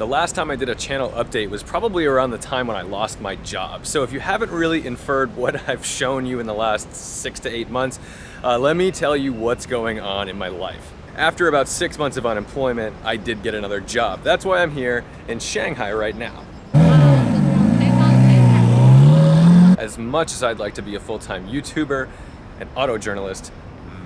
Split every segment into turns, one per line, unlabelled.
The last time I did a channel update was probably around the time when I lost my job. So if you haven't really inferred what I've shown you in the last 6 to 8 months, let me tell you what's going on in my life. After about 6 months of unemployment, I did get another job. That's why I'm here in Shanghai right now. As much as I'd like to be a full-time YouTuber and auto journalist,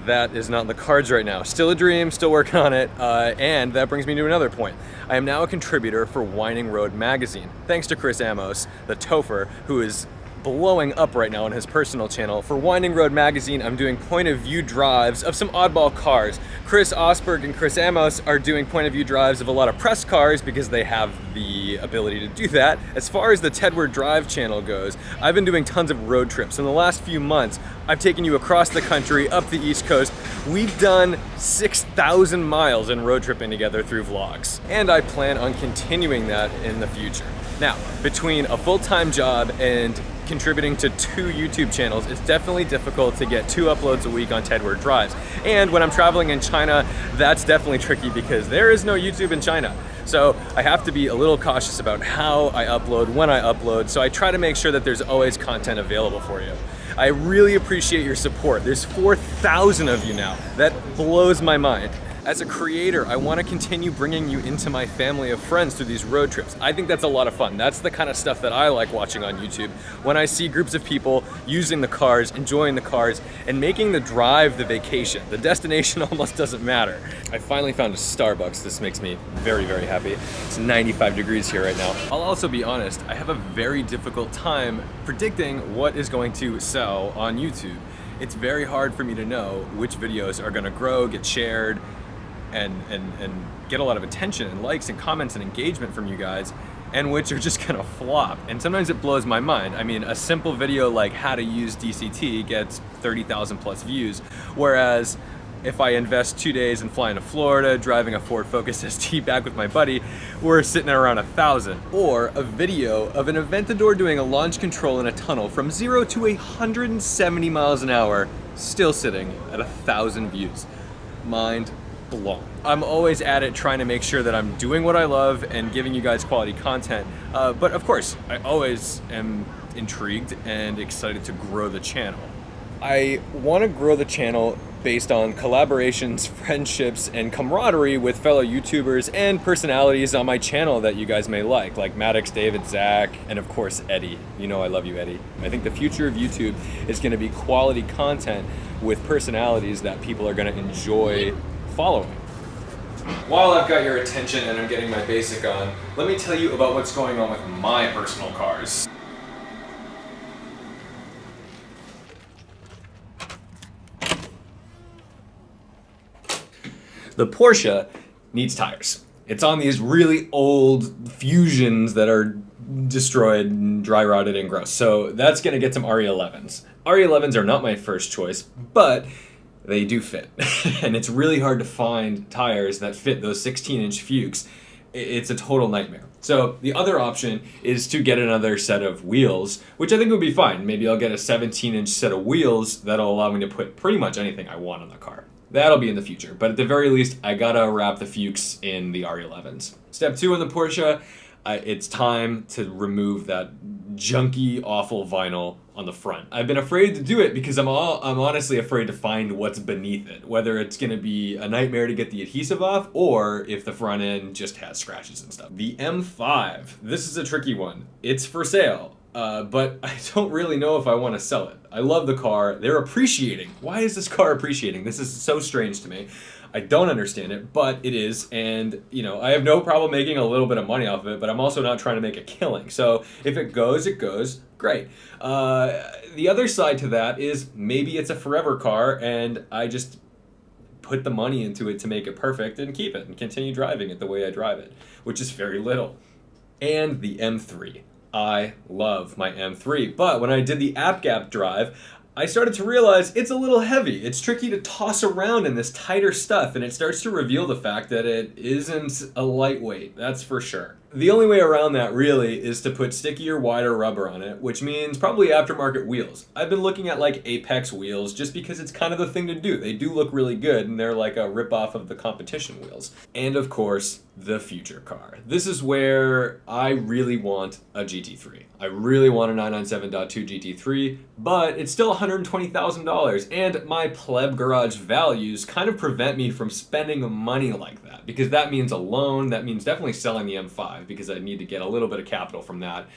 that is not in the cards right now. Still a dream, still working on it, and that brings me to another point. I am now a contributor for Winding Road magazine, thanks to Chris Amos, the topher, who is blowing up right now on his personal channel. For Winding Road magazine, I'm doing point of view drives of some oddball cars. Chris Osberg and Chris Amos are doing point of view drives of a lot of press cars because they have the ability to do that. As far as the Tedward Drive channel goes, I've been doing tons of road trips. In the last few months, I've taken you across the country, up the East Coast. We've done 6,000 miles in road tripping together through vlogs. And I plan on continuing that in the future. Now, between a full-time job and contributing to 2 YouTube channels, it's definitely difficult to get 2 uploads a week on Tedward Drives. And when I'm traveling in China, that's definitely tricky because there is no YouTube in China. So I have to be a little cautious about how I upload, when I upload, so I try to make sure that there's always content available for you. I really appreciate your support. There's 4,000 of you now. That blows my mind. As a creator, I want to continue bringing you into my family of friends through these road trips. I think that's a lot of fun. That's the kind of stuff that I like watching on YouTube. When I see groups of people using the cars, enjoying the cars, and making the drive the vacation. The destination almost doesn't matter. I finally found a Starbucks. This makes me very, very happy. It's 95 degrees here right now. I'll also be honest, I have a very difficult time predicting what is going to sell on YouTube. It's very hard for me to know which videos are gonna grow, get shared, and get a lot of attention and likes and comments and engagement from you guys, and which are just gonna flop. And sometimes it blows my mind. I mean, a simple video like how to use DCT gets 30,000 plus views, whereas if I invest 2 days in flying to Florida, driving a Ford Focus ST back with my buddy, we're sitting at around 1,000. Or a video of an Aventador doing a launch control in a tunnel from 0 to 170 miles an hour, still sitting at 1,000 views. Mind blown. I'm always at it trying to make sure that I'm doing what I love and giving you guys quality content. But of course, I always am intrigued and excited to grow the channel. I want to grow the channel based on collaborations, friendships, and camaraderie with fellow YouTubers and personalities on my channel that you guys may like Maddox, David, Zach, and of course Eddie. You know I love you, Eddie. I think the future of YouTube is going to be quality content with personalities that people are going to enjoy following. While I've got your attention and I'm getting my basic on, let me tell you about what's going on with my personal cars. The Porsche needs tires. It's on these really old Fusions that are destroyed and dry rotted and gross. So that's gonna get some RE11s. RE11s are not my first choice, but they do fit. And it's really hard to find tires that fit those 16-inch Fuchs. It's a total nightmare. So the other option is to get another set of wheels, which I think would be fine. Maybe I'll get a 17-inch set of wheels that'll allow me to put pretty much anything I want on the car. That'll be in the future, but at the very least, I gotta wrap the Fuchs in the RE11s. Step 2 on the Porsche, it's time to remove that junky, awful vinyl on the front. I've been afraid to do it because I'm honestly afraid to find what's beneath it, whether it's gonna be a nightmare to get the adhesive off or if the front end just has scratches and stuff. The M5, this is a tricky one. It's for sale. But I don't really know if I want to sell it. I love the car. They're appreciating. Why is this car appreciating? This is so strange to me. I don't understand it, but it is. And, you know, I have no problem making a little bit of money off of it, but I'm also not trying to make a killing. So if it goes, it goes. Great. The other side to that is maybe it's a forever car and I just put the money into it to make it perfect and keep it and continue driving it the way I drive it, which is very little. And the M3. I love my M3, but when I did the app gap drive, I started to realize it's a little heavy. It's tricky to toss around in this tighter stuff, and it starts to reveal the fact that it isn't a lightweight, that's for sure. The only way around that really is to put stickier, wider rubber on it, which means probably aftermarket wheels. I've been looking at like Apex wheels just because it's kind of the thing to do. They do look really good and they're like a ripoff of the competition wheels. And of course, the future car. This is where I really want a GT3. I really want a 997.2 GT3, but it's still $120,000 and my pleb garage values kind of prevent me from spending money like that because that means a loan, that means definitely selling the M5 because I need to get a little bit of capital from that.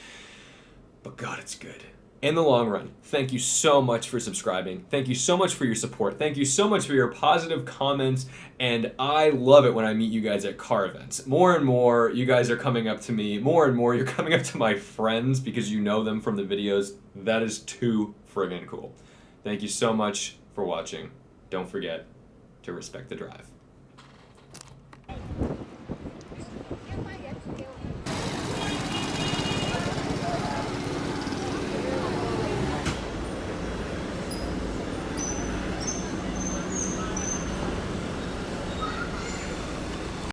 But God, it's good. In the long run, thank you so much for subscribing. Thank you so much for your support. Thank you so much for your positive comments. And I love it when I meet you guys at car events. More and more, you guys are coming up to me. More and more, you're coming up to my friends because you know them from the videos. That is too friggin' cool. Thank you so much for watching. Don't forget to respect the drive.